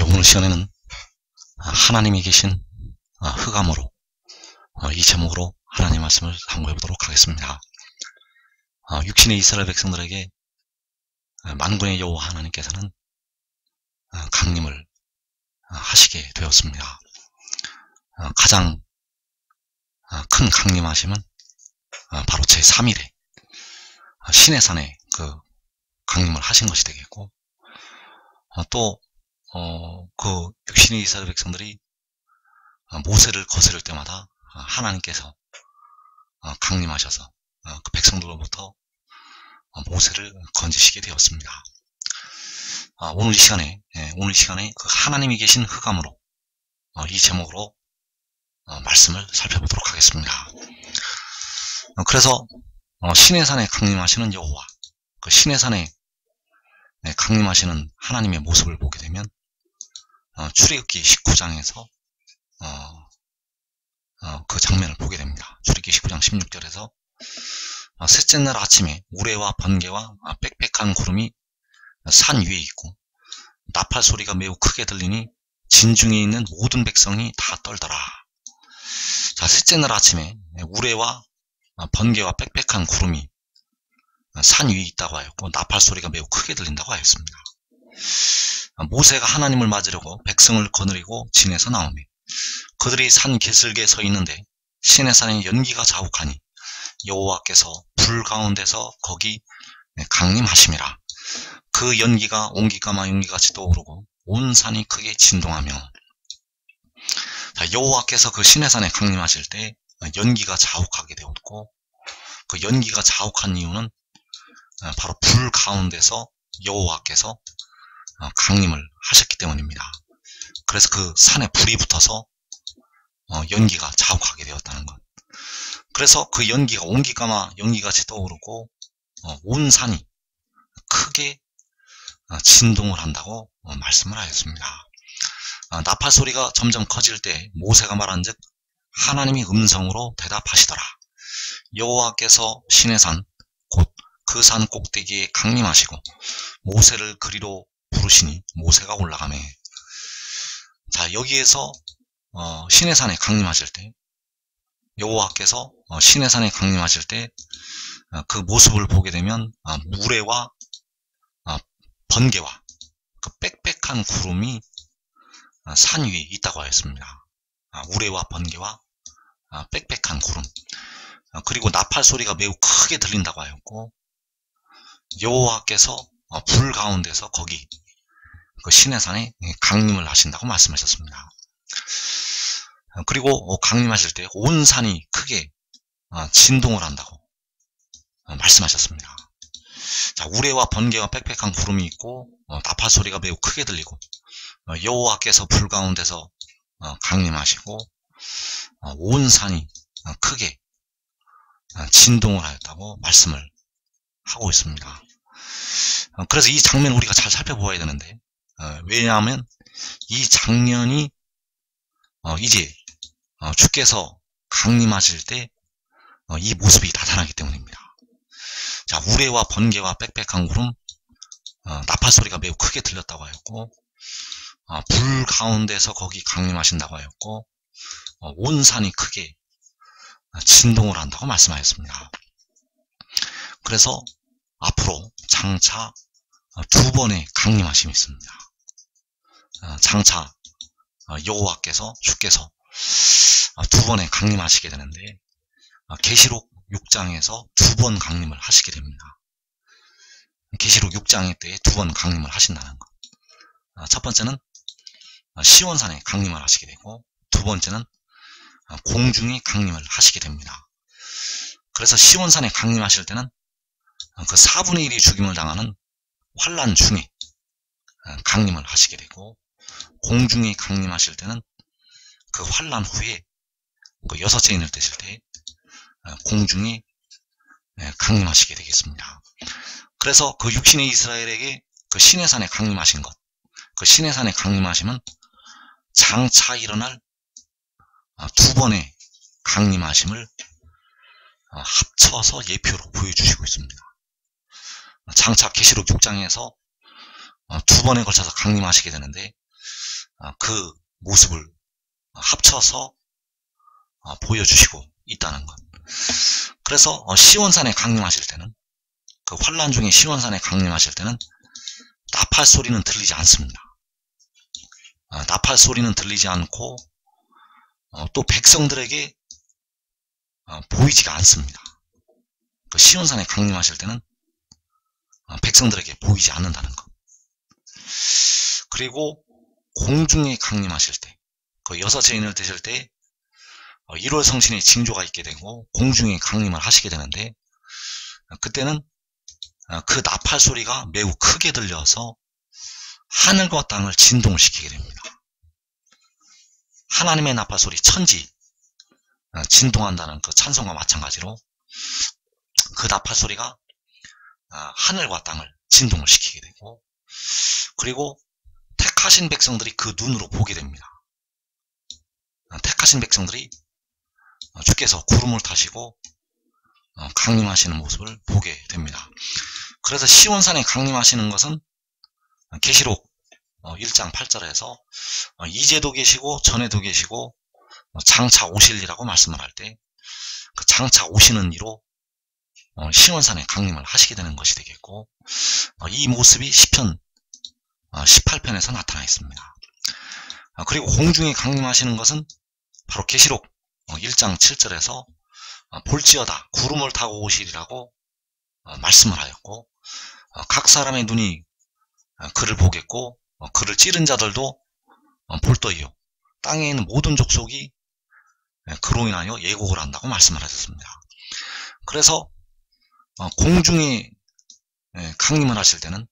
오늘 시간에는 하나님이 계신 흑암으로 이 제목으로 하나님 말씀을 상고해 보도록 하겠습니다. 육신의 이스라엘 백성들에게 만군의 여호와 하나님께서는 강림을 하시게 되었습니다. 가장 큰 강림하심은 바로 제3일에 시내산에 그 강림을 하신 것이 되겠고, 또 그 육신의 이스라엘 백성들이 모세를 거스를 때마다 하나님께서 강림하셔서 그 백성들로부터 모세를 건지시게 되었습니다. 오늘 이 시간에 그 하나님이 계신 흑암으로 이 제목으로 말씀을 살펴보도록 하겠습니다. 그래서 시내산에 강림하시는 여호와, 그 시내산에 강림하시는 하나님의 모습을 보게 되면 출애굽기 19장에서 그 장면을 보게 됩니다. 출애굽기 19장 16절에서 셋째 날 아침에 우레와 번개와 빽빽한 구름이 산 위에 있고 나팔 소리가 매우 크게 들리니 진중에 있는 모든 백성이 다 떨더라. 자, 셋째 날 아침에 우레와 번개와 빽빽한 구름이 산 위에 있다고 하였고 나팔 소리가 매우 크게 들린다고 하였습니다. 모세가 하나님을 맞으려고 백성을 거느리고 진에서 나오매 그들이 산 기슭에 서 있는데 시내산에 연기가 자욱하니 여호와께서 불 가운데서 거기 강림하심이라. 그 연기가 온기가마 연기같이 떠오르고 온 산이 크게 진동하며, 여호와께서 그 시내산에 강림하실 때 연기가 자욱하게 되었고, 그 연기가 자욱한 이유는 바로 불 가운데서 여호와께서 강림을 하셨기 때문입니다. 그래서 그 산에 불이 붙어서 연기가 자욱하게 되었다는 것. 그래서 그 연기가 온기가마 연기같이 떠오르고 온 산이 크게 진동을 한다고 말씀을 하였습니다. 나팔 소리가 점점 커질 때 모세가 말한즉 하나님이 음성으로 대답하시더라. 여호와께서 시내산 곧 그 산 꼭대기에 강림하시고 모세를 그리로 부르시니 모세가 올라가매. 자, 여기에서 시내산에 강림하실 때, 여호와께서 시내산에 강림하실 때 그 모습을 보게 되면 우레와 번개와 그 빽빽한 구름이 산 위에 있다고 하였습니다. 우레와 번개와 빽빽한 구름, 그리고 나팔 소리가 매우 크게 들린다고 하였고, 여호와께서 불 가운데서 거기 그 시내산에 강림을 하신다고 말씀하셨습니다. 그리고 강림하실 때 온 산이 크게 진동을 한다고 말씀하셨습니다. 자, 우레와 번개와 빽빽한 구름이 있고 나팔 소리가 매우 크게 들리고 여호와께서 불 가운데서 강림하시고 온 산이 크게 진동을 하였다고 말씀을 하고 있습니다. 그래서 이 장면 우리가 잘 살펴보아야 되는데, 왜냐하면 이 장면이 이제 주께서 강림하실 때 이 모습이 나타나기 때문입니다. 자, 우레와 번개와 빽빽한 구름, 나팔 소리가 매우 크게 들렸다고 하였고, 불 가운데서 거기 강림하신다고 하였고, 온 산이 크게 진동을 한다고 말씀하였습니다. 그래서 앞으로 장차 두 번의 강림하심이 있습니다. 장차 여호와께서 주께서 두 번의 강림하시게 되는데, 계시록 6장에서 두 번 강림을 하시게 됩니다. 계시록 6장의 때에 두 번 강림을 하신다는 것. 첫 번째는 시온산에 강림을 하시게 되고, 두 번째는 공중에 강림을 하시게 됩니다. 그래서 시온산에 강림하실 때는 그 4분의 1이 죽임을 당하는 환난 중에 강림을 하시게 되고, 공중에 강림하실 때는 그 환난 후에 그 여섯째 인을 떼실 때 공중에 강림하시게 되겠습니다. 그래서 그 육신의 이스라엘에게 그 시내산에 강림하신 것, 그 시내산에 강림하시면 장차 일어날 두 번의 강림하심을 합쳐서 예표로 보여주시고 있습니다. 장차 계시록 6장에서 두 번에 걸쳐서 강림하시게 되는데, 그 모습을 합쳐서 보여주시고 있다는 것. 그래서 시원산에 강림하실 때는, 그 환란 중에 시원산에 강림하실 때는 나팔 소리는 들리지 않습니다. 나팔 소리는 들리지 않고 또 백성들에게 보이지가 않습니다. 그 시온산에 강림하실 때는 백성들에게 보이지 않는다는 것. 그리고 공중에 강림하실 때, 그 여섯째인을 되실 때 1월 성신의 징조가 있게 되고 공중에 강림을 하시게 되는데, 그때는 그 나팔 소리가 매우 크게 들려서 하늘과 땅을 진동을 시키게 됩니다. 하나님의 나팔 소리, 천지 진동한다는 그 찬송과 마찬가지로 그 나팔 소리가 하늘과 땅을 진동을 시키게 되고, 그리고 택하신 백성들이 그 눈으로 보게 됩니다. 택하신 백성들이 주께서 구름을 타시고 강림하시는 모습을 보게 됩니다. 그래서 시온산에 강림하시는 것은 계시록 1장 8절에서 이제도 계시고 전에도 계시고 장차 오실이라고 말씀을 할 때, 그 장차 오시는 이로 시온산에 강림을 하시게 되는 것이 되겠고, 이 모습이 시편 18편에서 나타나 있습니다. 그리고 공중에 강림하시는 것은 바로 계시록 1장 7절에서 볼지어다 구름을 타고 오시리라고 말씀을 하였고, 각 사람의 눈이 그를 보겠고 그를 찌른 자들도 볼떠이요 땅에 있는 모든 족속이 그로 인하여 예곡을 한다고 말씀을 하셨습니다. 그래서 공중에 강림을 하실 때는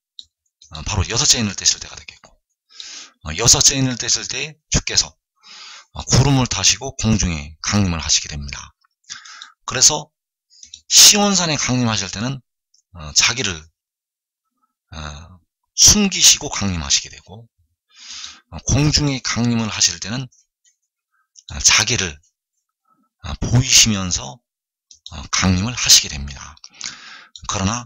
바로 여섯째 인을 떼실 때가 되겠고, 여섯째 인을 떼실 때 주께서 구름을 타시고 공중에 강림을 하시게 됩니다. 그래서 시온산에 강림하실 때는 자기를 숨기시고 강림하시게 되고, 공중에 강림을 하실 때는 자기를 보이시면서 강림을 하시게 됩니다. 그러나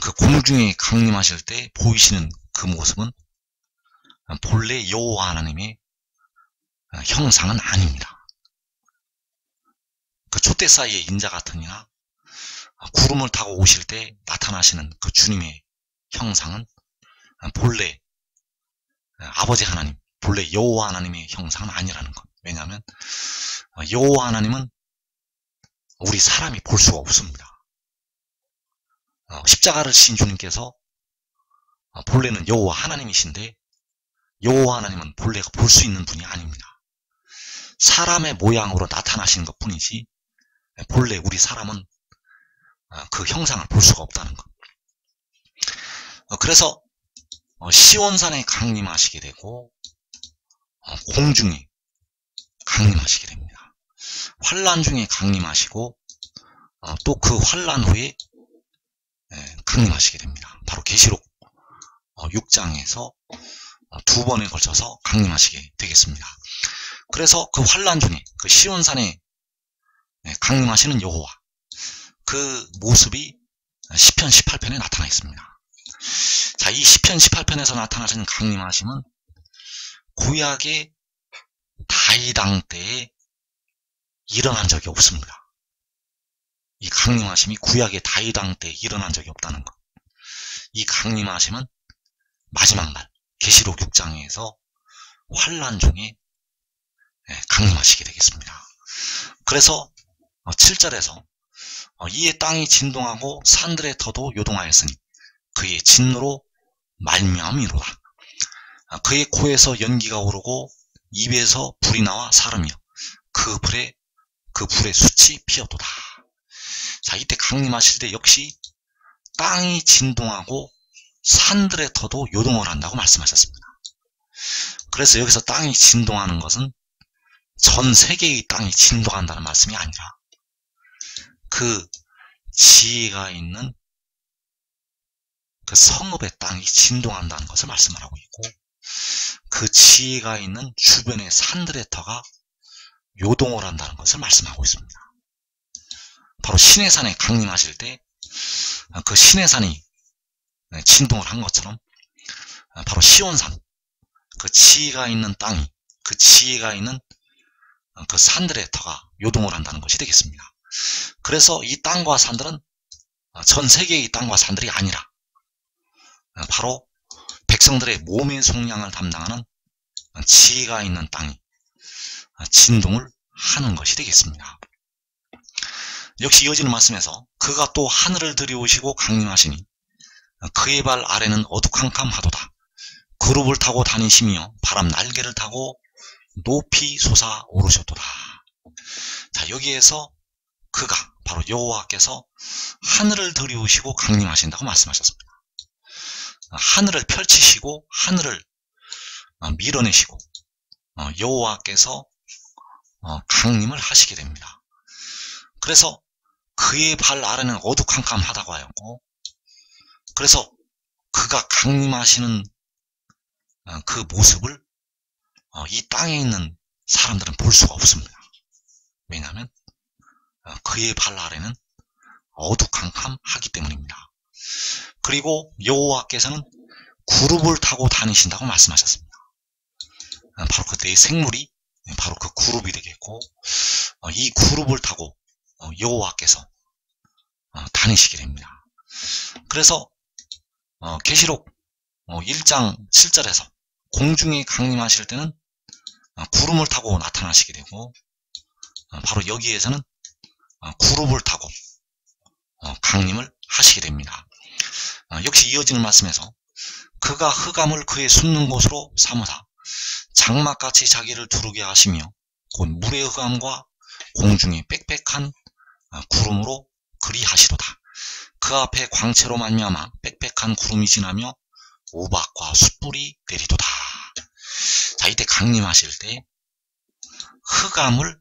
그 공중에 강림하실 때 보이시는 그 모습은 본래 여호와 하나님의 형상은 아닙니다. 그 촛대 사이의 인자 같으니나 구름을 타고 오실 때 나타나시는 그 주님의 형상은 본래 아버지 하나님, 본래 여호와 하나님의 형상은 아니라는 것. 왜냐하면 여호와 하나님은 우리 사람이 볼 수가 없습니다. 십자가를 지신 주님께서 본래는 여호와 하나님이신데, 여호와 하나님은 본래가 볼 수 있는 분이 아닙니다. 사람의 모양으로 나타나시는 것 뿐이지 본래 우리 사람은 그 형상을 볼 수가 없다는 것. 그래서 시온산에 강림하시게 되고 공중에 강림하시게 됩니다. 환란 중에 강림하시고 또 그 환란 후에 강림하시게 됩니다. 바로 계시록 6장에서 두 번에 걸쳐서 강림하시게 되겠습니다. 그래서 그 환란 중에 그 시온산에 강림하시는 여호와, 그 모습이 시편 18편에 나타나 있습니다. 자, 이 시편 18편에서 나타나시는 강림하심은 구약의 다윗 왕 때에 일어난 적이 없습니다. 이 강림하심이 구약의 다윗 왕 때에 일어난 적이 없다는 것. 이 강림하심은 마지막 날 계시록 6장에서 환란 중에 강림하시게 되겠습니다. 그래서 7절에서 이에 땅이 진동하고 산들의 터도 요동하였으니 그의 진노로 말미암이로다. 그의 코에서 연기가 오르고 입에서 불이 나와 사름이여 그 불에 숯이 피었도다. 자, 이때 강림하실 때 역시 땅이 진동하고 산들의 터도 요동을 한다고 말씀하셨습니다. 그래서 여기서 땅이 진동하는 것은 전 세계의 땅이 진동한다는 말씀이 아니라 그 지혜가 있는 그 성읍의 땅이 진동한다는 것을 말씀을 하고 있고, 그 지혜가 있는 주변의 산들의 터가 요동을 한다는 것을 말씀하고 있습니다. 바로 시내산에 강림하실 때 그 시내산이 진동을 한 것처럼 바로 시온산, 그 지혜가 있는 땅이, 그 지혜가 있는 그 산들의 터가 요동을 한다는 것이 되겠습니다. 그래서 이 땅과 산들은 전 세계의 땅과 산들이 아니라 바로 백성들의 몸의 속량을 담당하는 지혜가 있는 땅이 진동을 하는 것이 되겠습니다. 역시 이어지는 말씀에서 그가 또 하늘을 들이오시고 강림하시니 그의 발 아래는 어두캄캄하도다. 그룹을 타고 다니시며 바람 날개를 타고 높이 솟아오르셨도다. 자, 여기에서 그가 바로 여호와께서 하늘을 들이오시고 강림하신다고 말씀하셨습니다. 하늘을 펼치시고 하늘을 밀어내시고 여호와께서 강림을 하시게 됩니다. 그래서 그의 발 아래는 어두캄캄하다고 하였고, 그래서 그가 강림하시는 그 모습을 이 땅에 있는 사람들은 볼 수가 없습니다. 왜냐하면 그의 발 아래는 어두캄캄하기 때문입니다. 그리고 여호와께서는 구룹을 타고 다니신다고 말씀하셨습니다. 바로 그때의 생물이 바로 그 구룹이 되겠고, 이 구룹을 타고 여호와께서 다니시게 됩니다. 그래서 계시록 1장 7절에서 공중에 강림하실 때는 구름을 타고 나타나시게 되고, 바로 여기에서는 구룹을 타고 강림을 하시게 됩니다. 역시 이어지는 말씀에서 그가 흑암을 그의 숨는 곳으로 삼으사 장막같이 자기를 두르게 하시며 곧 물의 흑암과 공중의 빽빽한 구름으로 그리하시도다. 그 앞에 광채로 말미암아 빽빽한 구름이 지나며 우박과 숯불이 내리도다. 자, 이때 강림하실 때 흑암을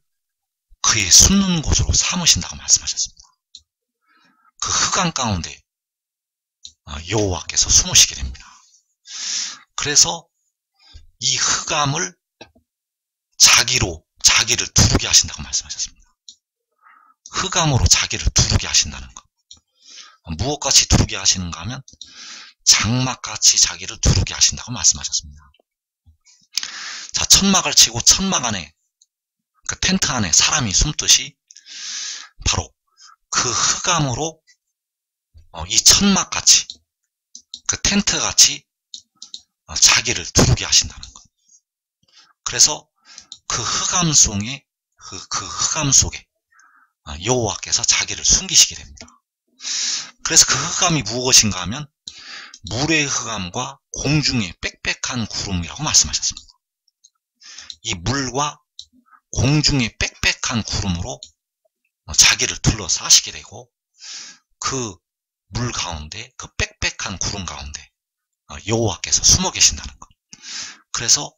그의 숨는 곳으로 삼으신다고 말씀하셨습니다. 그 흑암 가운데 여호와께서 숨으시게 됩니다. 그래서 이 흑암을 자기를 두르게 하신다고 말씀하셨습니다. 흑암으로 자기를 두르게 하신다는 것. 무엇같이 두르게 하시는가 하면 장막같이 자기를 두르게 하신다고 말씀하셨습니다. 자, 천막을 치고 천막 안에, 그 텐트 안에 사람이 숨듯이 바로 그 흑암으로 이 천막같이, 그 텐트같이 자기를 두르게 하신다는 것. 그래서 그 흑암 속에 여호와께서 자기를 숨기시게 됩니다. 그래서 그 흑암이 무엇인가 하면 물의 흑암과 공중의 빽빽한 구름이라고 말씀하셨습니다. 이 물과 공중의 빽빽한 구름으로 자기를 둘러싸시게 되고, 그 물 가운데, 그 빽빽한 구름 가운데 여호와께서 숨어 계신다는 것. 그래서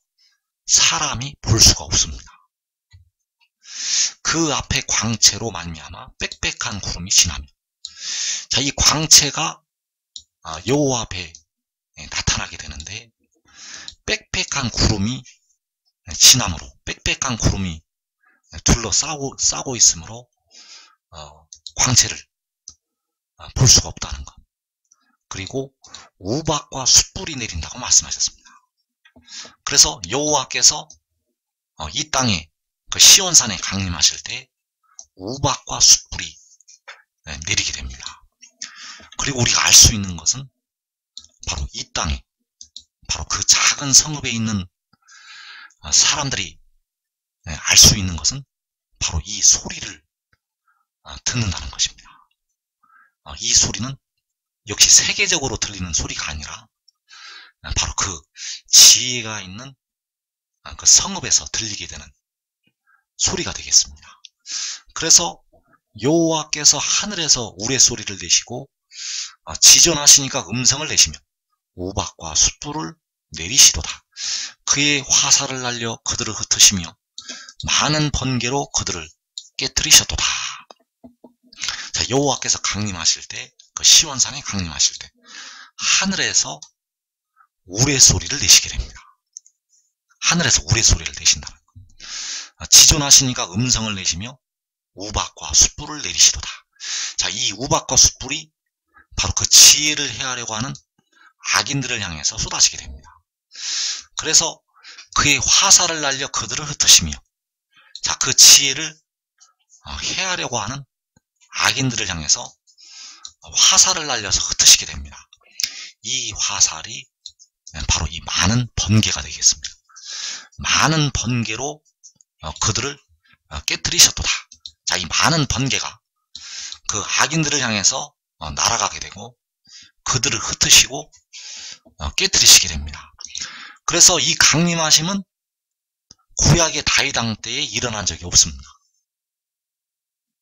사람이 볼 수가 없습니다. 그 앞에 광채로 말미암아 빽빽한 구름이 지나며, 자, 이 광채가 여호와 앞에 나타나게 되는데, 빽빽한 구름이 지나므로, 빽빽한 구름이 둘러싸고 있으므로 광채를 볼 수가 없다는 것. 그리고 우박과 숯불이 내린다고 말씀하셨습니다. 그래서 여호와께서 이 땅에 그 시온산에 강림하실 때 우박과 숯불이 내리게 됩니다. 그리고 우리가 알 수 있는 것은 바로 이 땅에, 바로 그 작은 성읍에 있는 사람들이 알 수 있는 것은 바로 이 소리를 듣는다는 것입니다. 이 소리는 역시 세계적으로 들리는 소리가 아니라 바로 그 지혜가 있는 그 성읍에서 들리게 되는 소리가 되겠습니다. 그래서 여호와께서 하늘에서 우레소리를 내시고 지전하시니까 음성을 내시며 우박과 숯불을 내리시도다. 그의 화살을 날려 그들을 흩으시며 많은 번개로 그들을 깨뜨리셨도다. 자, 여호와께서 강림하실 때, 그 시온산에 강림하실 때 하늘에서 우레소리를 내시게 됩니다. 하늘에서 우레소리를 내신다는 것. 지존하시니까 음성을 내시며 우박과 숯불을 내리시도다. 자, 이 우박과 숯불이 바로 그 지혜를 해하려고 하는 악인들을 향해서 쏟아지게 됩니다. 그래서 그의 화살을 날려 그들을 흩으시며, 자, 그 지혜를 해하려고 하는 악인들을 향해서 화살을 날려서 흩으시게 됩니다. 이 화살이 바로 이 많은 번개가 되겠습니다. 많은 번개로 그들을 깨뜨리셨도다. 자, 이 많은 번개가 그 악인들을 향해서 날아가게 되고 그들을 흩으시고 깨뜨리시게 됩니다. 그래서 이 강림하심은 구약의 다윗 왕 때에 일어난 적이 없습니다.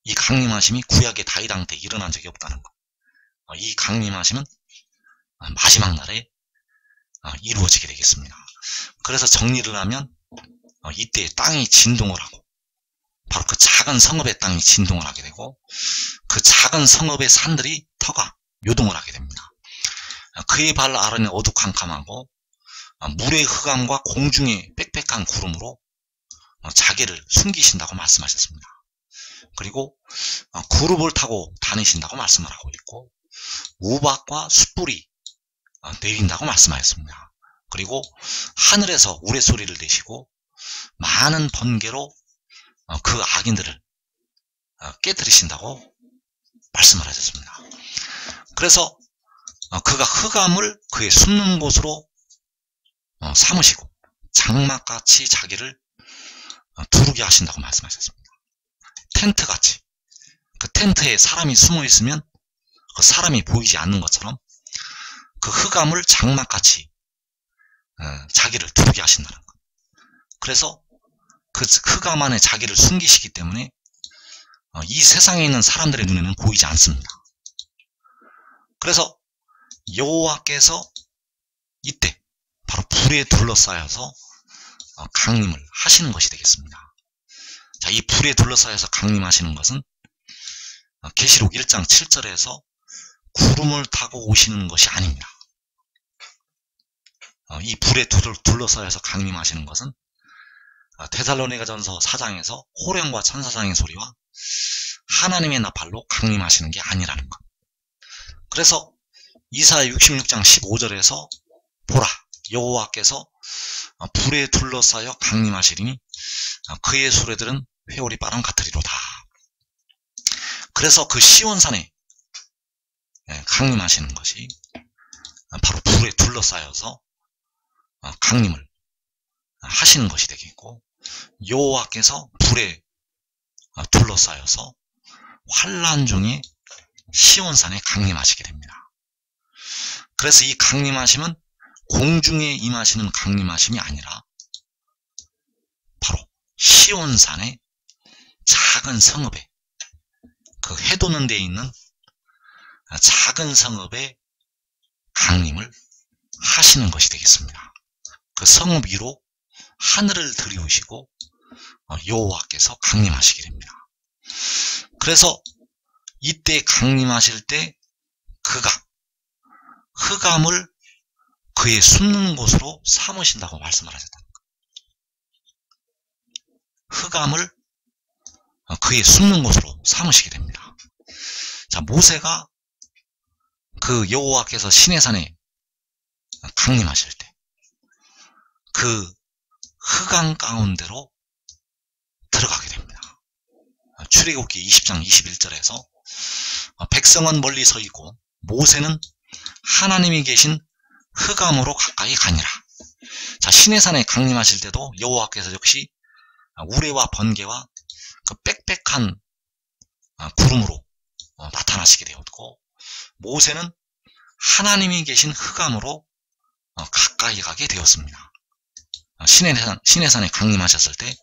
이 강림하심이 구약의 다윗 왕 때에 일어난 적이 없다는 것. 이 강림하심은 마지막 날에 이루어지게 되겠습니다. 그래서 정리를 하면 이때 땅이 진동을 하고 바로 그 작은 성읍의 땅이 진동을 하게 되고 그 작은 성읍의 산들이 터가 요동을 하게 됩니다. 그의 발 아래는 어두캄캄하고 물의 흑암과 공중의 빽빽한 구름으로 자기를 숨기신다고 말씀하셨습니다. 그리고 구름을 타고 다니신다고 말씀을 하고 있고 우박과 숯불이 내린다고 말씀하셨습니다. 그리고 하늘에서 우레소리를 내시고 많은 번개로 그 악인들을 깨뜨리신다고 말씀을 하셨습니다. 그래서 그가 흑암을 그의 숨는 곳으로 삼으시고 장막같이 자기를 두르게 하신다고 말씀하셨습니다. 텐트같이, 그 텐트에 사람이 숨어 있으면 그 사람이 보이지 않는 것처럼 그 흑암을 장막같이 자기를 두르게 하신다는 것. 그래서 그 흑암 안에 자기를 숨기시기 때문에 이 세상에 있는 사람들의 눈에는 보이지 않습니다. 그래서 여호와께서 이때 바로 불에 둘러싸여서 강림을 하시는 것이 되겠습니다. 자, 이 불에 둘러싸여서 강림하시는 것은 계시록 1장 7절에서 구름을 타고 오시는 것이 아닙니다. 이 불에 둘러싸여서 강림하시는 것은 데살로니가전서 4장에서 호령과 천사장의 소리와 하나님의 나팔로 강림하시는 게 아니라는 것. 그래서 이사야 66장 15절에서 보라, 여호와께서 불에 둘러싸여 강림하시리니 그의 수레들은 회오리 바람 같으리로다. 그래서 그 시온산에 강림하시는 것이 바로 불에 둘러싸여서 강림을 하시는 것이 되겠고, 여호와께서 불에 둘러싸여서 환난 중에 시온산에 강림하시게 됩니다. 그래서 이 강림하심은 공중에 임하시는 강림하심이 아니라 바로 시온산의 작은 성읍에, 그 해돋는 데에 있는 작은 성읍에 강림을 하시는 것이 되겠습니다. 그 성읍 위로 하늘을 들이우시고 여호와께서 강림하시게 됩니다. 그래서 이때 강림하실 때 그가 흑암을 그의 숨는 곳으로 삼으신다고 말씀을 하셨다는 거예요. 흑암을 그의 숨는 곳으로 삼으시게 됩니다. 자, 모세가 그 여호와께서 시내산에 강림하실 때 그 흑암 가운데로 들어가게 됩니다. 출애굽기 20장 21절에서 백성은 멀리 서 있고 모세는 하나님이 계신 흑암으로 가까이 가니라. 자, 시내산에 강림하실 때도 여호와께서 역시 우레와 번개와 그 빽빽한 구름으로 나타나시게 되었고, 모세는 하나님이 계신 흑암으로 가까이 가게 되었습니다. 시내산에 강림하셨을 때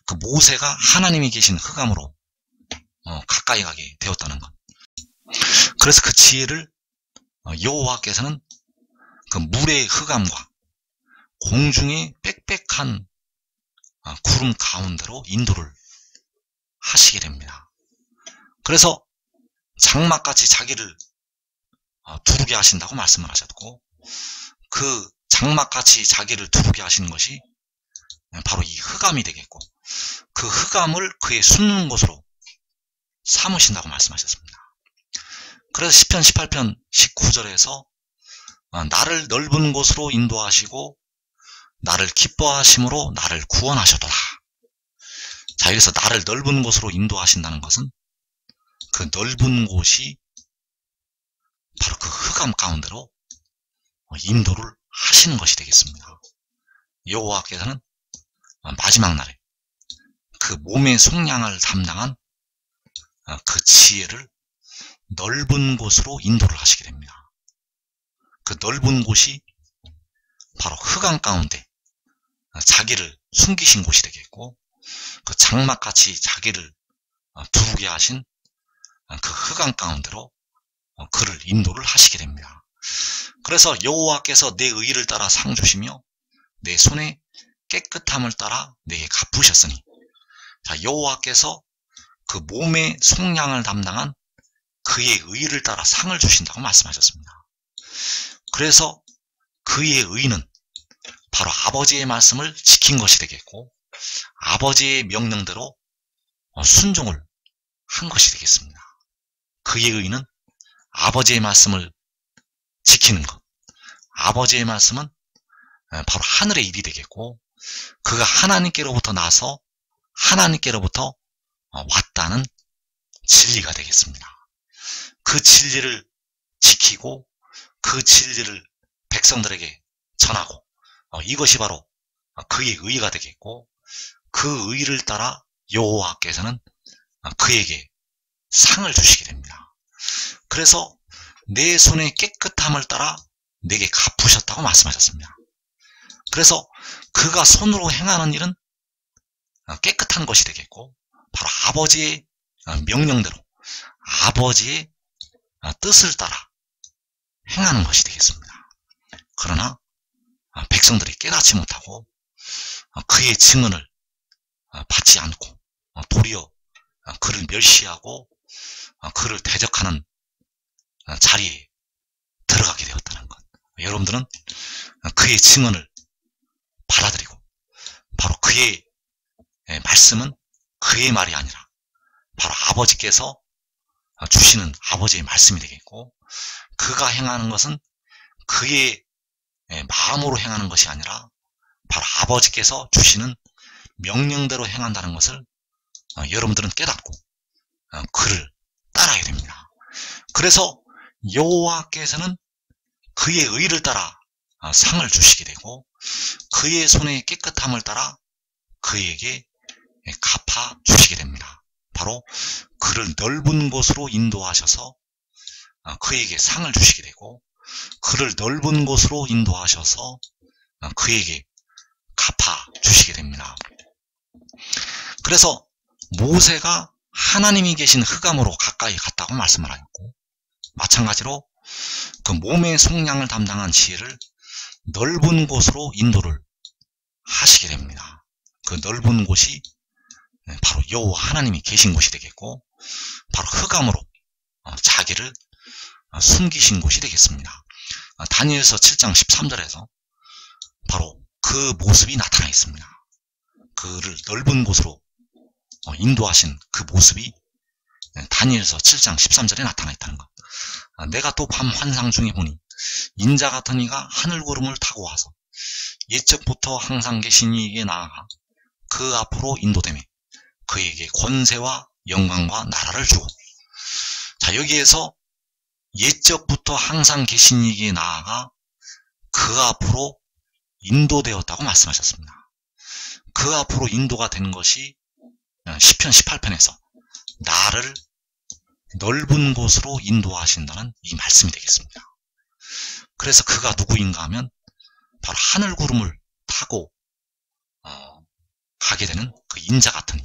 그 모세가 하나님이 계신 흑암으로 가까이 가게 되었다는 것. 그래서 그 지혜를 여호와께서는 그 물의 흑암과 공중의 빽빽한 구름 가운데로 인도를 하시게 됩니다. 그래서 장막같이 자기를 두르게 하신다고 말씀을 하셨고, 그 장막같이 자기를 두르게 하시는 것이 바로 이 흑암이 되겠고, 그 흑암을 그의 숨는 곳으로 삼으신다고 말씀하셨습니다. 그래서 시편 18편 19절에서 나를 넓은 곳으로 인도하시고 나를 기뻐하심으로 나를 구원하셨도다. 자, 여기서 나를 넓은 곳으로 인도하신다는 것은 그 넓은 곳이 바로 그 흑암 가운데로 인도를 하시는 것이 되겠습니다. 여호와께서는 마지막 날에 그 몸의 속량을 담당한 그 지혜를 넓은 곳으로 인도를 하시게 됩니다. 그 넓은 곳이 바로 흑암 가운데 자기를 숨기신 곳이 되겠고, 그 장막같이 자기를 두르게 하신 그 흑암 가운데로 그를 인도를 하시게 됩니다. 그래서 여호와께서 내 의를 따라 상 주시며 내 손의 깨끗함을 따라 내게 갚으셨으니, 자, 여호와께서 그 몸의 속량을 담당한 그의 의를 따라 상을 주신다고 말씀하셨습니다. 그래서 그의 의는 바로 아버지의 말씀을 지킨 것이 되겠고, 아버지의 명령대로 순종을 한 것이 되겠습니다. 그의 의는 아버지의 말씀을 지키는 것, 아버지의 말씀은 바로 하늘의 일이 되겠고, 그가 하나님께로부터 나서 하나님께로부터 왔다는 진리가 되겠습니다. 그 진리를 지키고 그 진리를 백성들에게 전하고, 이것이 바로 그의 의가 되겠고, 그 의를 따라 여호와께서는 그에게 상을 주시게 됩니다. 그래서 내 손의 깨끗함을 따라 내게 갚으셨다고 말씀하셨습니다. 그래서 그가 손으로 행하는 일은 깨끗한 것이 되겠고, 바로 아버지의 명령대로 아버지의 뜻을 따라 행하는 것이 되겠습니다. 그러나 백성들이 깨닫지 못하고 그의 증언을 받지 않고 도리어 그를 멸시하고 그를 대적하는 자리에 들어가게 되었다는 것. 여러분들은 그의 증언을 받아들이고, 바로 그의 말씀은 그의 말이 아니라 바로 아버지께서 주시는 아버지의 말씀이 되겠고, 그가 행하는 것은 그의 마음으로 행하는 것이 아니라 바로 아버지께서 주시는 명령대로 행한다는 것을 여러분들은 깨닫고 그를 따라야 됩니다. 그래서 여호와께서는 그의 의를 따라 상을 주시게 되고, 그의 손의 깨끗함을 따라 그에게 갚아 주시게 됩니다. 바로 그를 넓은 곳으로 인도하셔서 그에게 상을 주시게 되고, 그를 넓은 곳으로 인도하셔서 그에게 갚아 주시게 됩니다. 그래서 모세가 하나님이 계신 흑암으로 가까이 갔다고 말씀을 하였고, 마찬가지로 그 몸의 속량을 담당한 지혜를 넓은 곳으로 인도를 하시게 됩니다. 그 넓은 곳이 바로 여호와 하나님이 계신 곳이 되겠고, 바로 흑암으로 자기를 숨기신 곳이 되겠습니다. 다니엘서 7장 13절에서 바로 그 모습이 나타나 있습니다. 그를 넓은 곳으로 인도하신 그 모습이 다니엘서 7장 13절에 나타나 있다는 것. 내가 또 밤 환상 중에 보니 인자 같은 이가 하늘구름을 타고 와서 옛적부터 항상 계신 이에게 나아가 그 앞으로 인도되며 그에게 권세와 영광과 나라를 주고, 자, 여기에서 옛적부터 항상 계신 이에게 나아가 그 앞으로 인도되었다고 말씀하셨습니다. 그 앞으로 인도가 된 것이 시편 18편에서 나를 넓은 곳으로 인도하신다는 이 말씀이 되겠습니다. 그래서 그가 누구인가 하면 바로 하늘구름을 타고 가게 되는 그 인자 같은 이.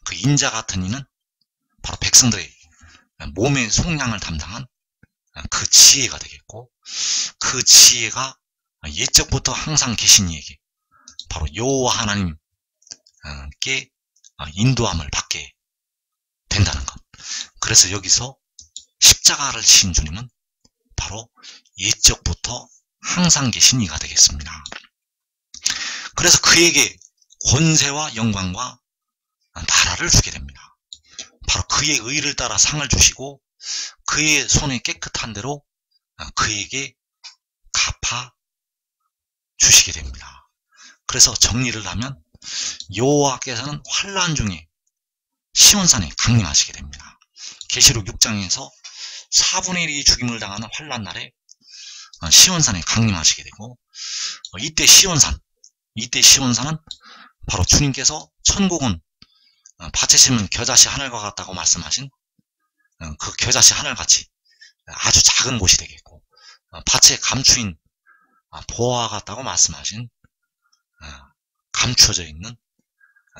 그 인자 같은 이는 바로 백성들의 몸의 속량을 담당한 그 지혜가 되겠고, 그 지혜가 옛적부터 항상 계신 이에게 바로 여호와 하나님께 인도함을 받게 된다는 것. 그래서 여기서 십자가를 지신 주님은 바로 옛적부터 항상 계신 이가 되겠습니다. 그래서 그에게 권세와 영광과 나라를 주게 됩니다. 바로 그의 의를 따라 상을 주시고, 그의 손에 깨끗한 대로 그에게 갚아 주시게 됩니다. 그래서 정리를 하면 여호와께서는 환난 중에 시온산에 강림하시게 됩니다. 계시록 6장에서 4분의 1이 죽임을 당하는 환난 날에 시온산에 강림하시게 되고, 이때 시온산은 바로 주님께서 천국은 밭에 심은 겨자씨 하늘과 같다고 말씀하신 그 겨자씨 하늘같이 아주 작은 곳이 되겠고, 밭에 감추인 보화와 같다고 말씀하신 감추어져 있는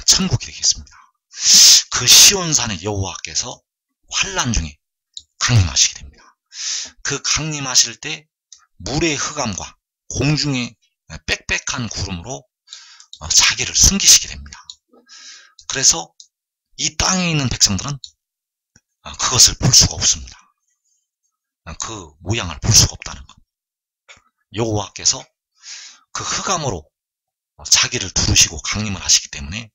천국이 되겠습니다. 그 시온산의 여호와께서 환난 중에 강림하시게 됩니다. 그 강림하실 때 물의 흑암과 공중의 빽빽한 구름으로 자기를 숨기시게 됩니다. 그래서 이 땅에 있는 백성들은 그것을 볼 수가 없습니다. 그 모양을 볼 수가 없다는 것. 여호와께서 그 흑암으로 자기를 두르시고 강림을 하시기 때문에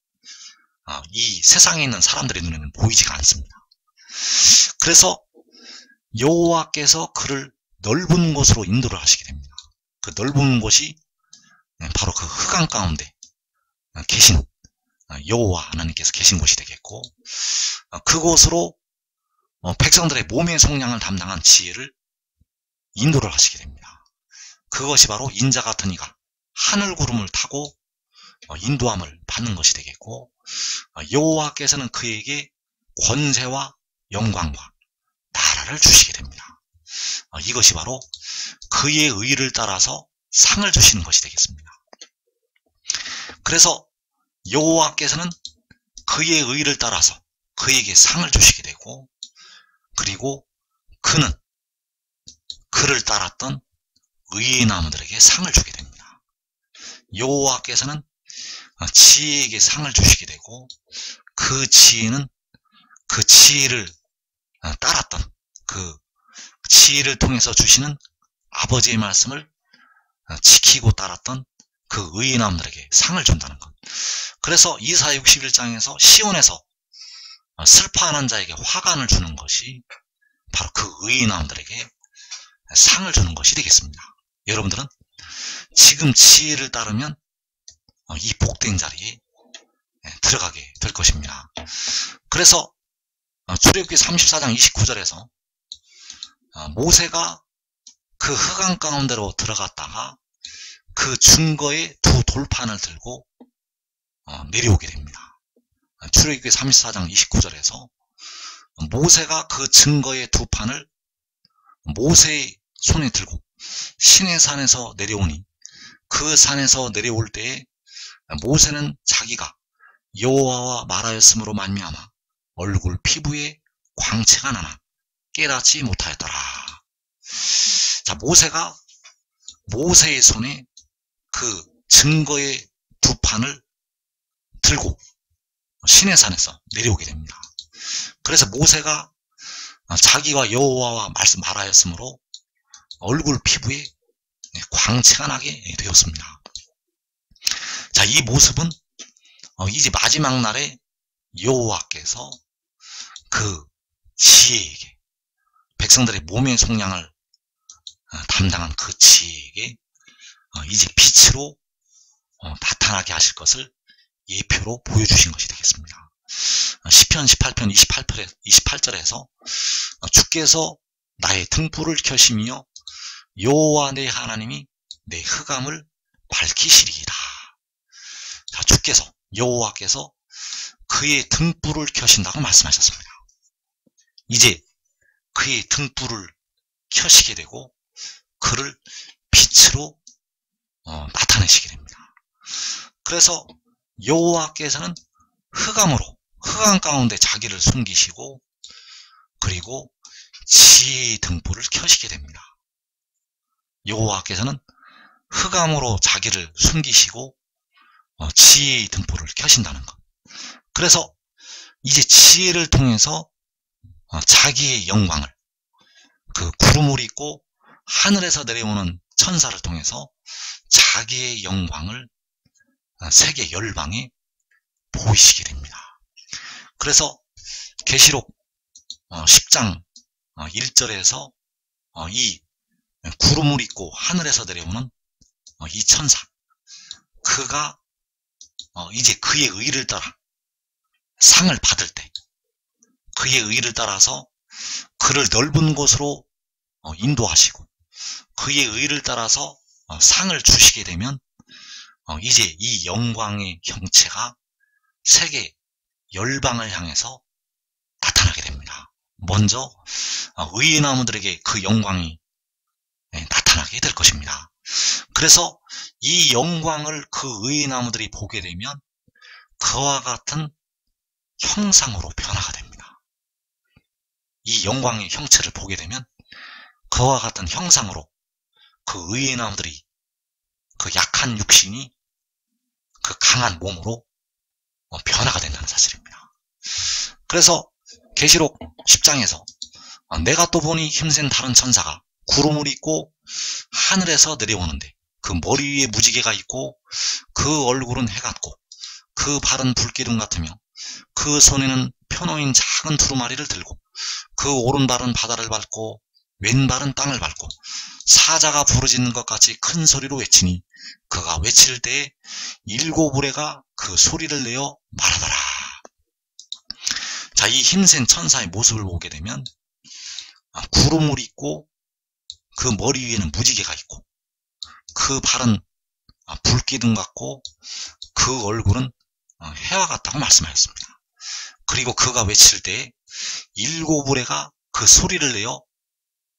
이 세상에 있는 사람들의 눈에는 보이지가 않습니다. 그래서 여호와께서 그를 넓은 곳으로 인도를 하시게 됩니다. 그 넓은 곳이 바로 그 흑암 가운데 계신 여호와 하나님께서 계신 곳이 되겠고, 그곳으로 백성들의 몸의 속량을 담당한 지혜를 인도를 하시게 됩니다. 그것이 바로 인자 같은 이가 하늘 구름을 타고 인도함을 받는 것이 되겠고, 여호와께서는 그에게 권세와 영광과 나라를 주시게 됩니다. 이것이 바로 그의 의를 따라서 상을 주시는 것이 되겠습니다. 그래서 여호와께서는 그의 의를 따라서 그에게 상을 주시게 되고, 그리고 그는 그를 따랐던 의의 나무들에게 상을 주게 됩니다. 여호와께서는 지혜에게 상을 주시게 되고, 그 지혜는 그 지혜를 따랐던 그 지혜를 통해서 주시는 아버지의 말씀을 지키고 따랐던 그 의의 나무들에게 상을 준다는 것. 그래서 이사야 61장에서 시온에서 슬퍼하는 자에게 화관을 주는 것이 바로 그 의의 나무들에게 상을 주는 것이 되겠습니다. 여러분들은 지금 지혜를 따르면 이 복된 자리에 들어가게 될 것입니다. 그래서 출애굽기 34장 29절에서 모세가 그 흑암 가운데로 들어갔다가 그 증거의 두 돌판을 들고 내려오게 됩니다. 출애굽기 34장 29절에서 모세가 그 증거의 두 판을 모세의 손에 들고 시내 산에서 내려오니, 그 산에서 내려올 때에 모세는 자기가 여호와와 말하였으므로 말미암아 얼굴 피부에 광채가 나나 깨닫지 못하였더라. 자, 모세가 모세의 손에 그 증거의 두 판을 들고 시내산에서 내려오게 됩니다. 그래서 모세가 자기와 여호와와 말하였으므로 얼굴 피부에 광채가 나게 되었습니다. 자, 이 모습은 이제 마지막 날에 여호와께서 그 지혜에게, 백성들의 몸의 속량을 담당한 그 지혜에게 이제 빛으로 나타나게 하실 것을 예표로 보여주신 것이 되겠습니다. 시편 18편 28절에서 주께서 나의 등불을 켜시며 여호와 내 하나님이 내 흑암을 밝히시리이다. 자, 주께서, 여호와께서 그의 등불을 켜신다고 말씀하셨습니다. 이제 그의 등불을 켜시게 되고 그를 빛으로 나타내시게 됩니다. 그래서 여호와께서는 흑암 가운데 자기를 숨기시고, 그리고 지혜의 등불을 켜시게 됩니다. 여호와께서는 흑암으로 자기를 숨기시고 지혜의 등불을 켜신다는 것. 그래서 이제 지혜를 통해서 자기의 영광을, 그 구름을 입고 하늘에서 내려오는 천사를 통해서 자기의 영광을 세계 열방에 보이시게 됩니다. 그래서 계시록 10장 1절에서 이 구름을 입고 하늘에서 내려오는 이 천사, 그가 이제 그의 의를 따라 상을 받을 때, 그의 의를 따라서 그를 넓은 곳으로 인도하시고, 그의 의를 따라서 상을 주시게 되면 이제 이 영광의 형체가 세계 열방을 향해서 나타나게 됩니다. 먼저 의의 나무들에게 그 영광이 나타나게 될 것입니다. 그래서 이 영광을 그 의의 나무들이 보게 되면 그와 같은 형상으로 변화가 됩니다. 이 영광의 형체를 보게 되면 그와 같은 형상으로 그 의의 나무들이, 그 약한 육신이 그 강한 몸으로 변화가 된다는 사실입니다. 그래서 계시록 10장에서 내가 또 보니 힘센 다른 천사가 구름을 입고 하늘에서 내려오는데 그 머리 위에 무지개가 있고 그 얼굴은 해 같고 그 발은 불기둥 같으며 그 손에는 펴놓인 작은 두루마리를 들고 그 오른발은 바다를 밟고 왼발은 땅을 밟고 사자가 부르짖는 것 같이 큰 소리로 외치니 그가 외칠 때에 7 우레가 그 소리를 내어 말하더라. 자, 이 힘센 천사의 모습을 보게 되면 구름을 입고 그 머리 위에는 무지개가 있고 그 발은 불기둥 같고 그 얼굴은 해와 같다고 말씀하셨습니다. 그리고 그가 외칠 때에 7 우레가 그 소리를 내어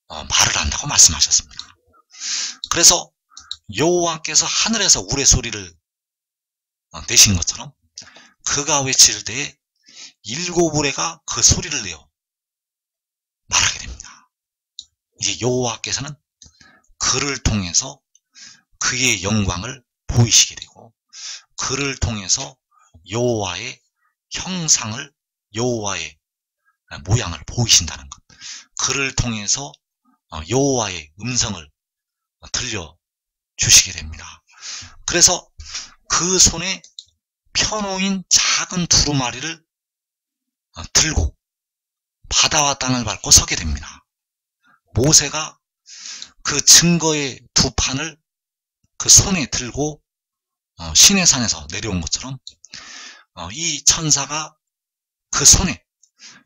말을 한다고 말씀하셨습니다. 그래서 여호와께서 하늘에서 우레 소리를 내신 것처럼 그가 외칠 때에 7 우레가 그 소리를 내어 말하게 됩니다. 이제 여호와께서는 그를 통해서 그의 영광을 보이시게 되고 그를 통해서 여호와의 형상을, 여호와의 모양을 보이신다는 것, 그를 통해서 여호와의 음성을 들려주시게 됩니다. 그래서 그 손에 펴놓인 작은 두루마리를 들고 바다와 땅을 밟고 서게 됩니다. 모세가 그 증거의 2판을 그 손에 들고 시내산에서 내려온 것처럼 이 천사가 그 손에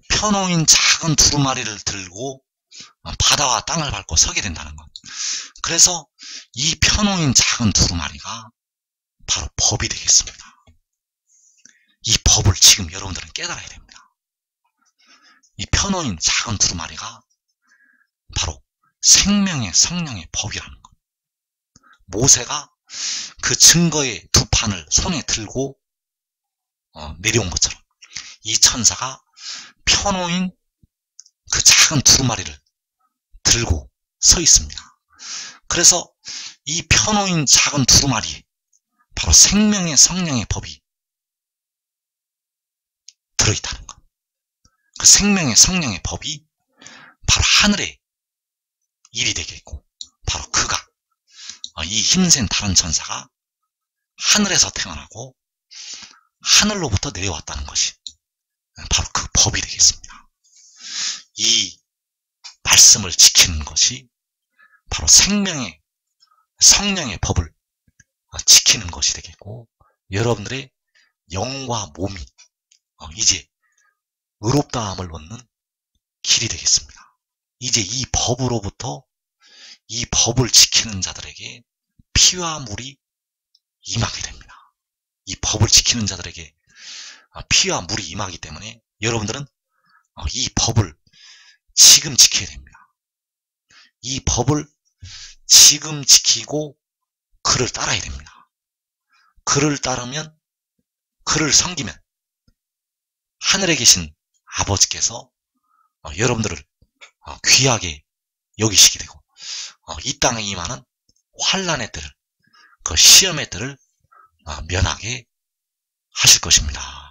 펴놓인 작은 두루마리를 들고 바다와 땅을 밟고 서게 된다는 것. 그래서 이 펴놓인 작은 두루마리가 바로 법이 되겠습니다. 이 법을 지금 여러분들은 깨달아야 됩니다. 이 펴놓인 작은 두루마리가 바로 생명의 성령의 법이라는 것. 모세가 그 증거의 2판을 손에 들고 내려온 것처럼 이 천사가 펴놓인 그 작은 두루마리를 들고 서 있습니다. 그래서 이 펴놓인 작은 두루마리에 바로 생명의 성령의 법이 들어있다는 것. 그 생명의 성령의 법이 바로 하늘의 일이 되겠고, 바로 그가, 이 힘센 다른 천사가 하늘에서 태어나고 하늘로부터 내려왔다는 것이 바로 그 법이 되겠습니다. 이 말씀을 지키는 것이 바로 생명의 성령의 법을 지키는 것이 되겠고, 여러분들의 영과 몸이 이제 의롭다함을 얻는 길이 되겠습니다. 이제 이 법으로부터, 이 법을 지키는 자들에게 피와 물이 임하게 됩니다. 이 법을 지키는 자들에게 피와 물이 임하기 때문에 여러분들은 이 법을 지금 지켜야 됩니다. 이 법을 지금 지키고 그를 따라야 됩니다. 그를 따르면, 그를 섬기면 하늘에 계신 아버지께서 여러분들을 귀하게 여기시게 되고 이 땅에 임하는 환난의 때를, 그 시험의 때를 면하게 하실 것입니다.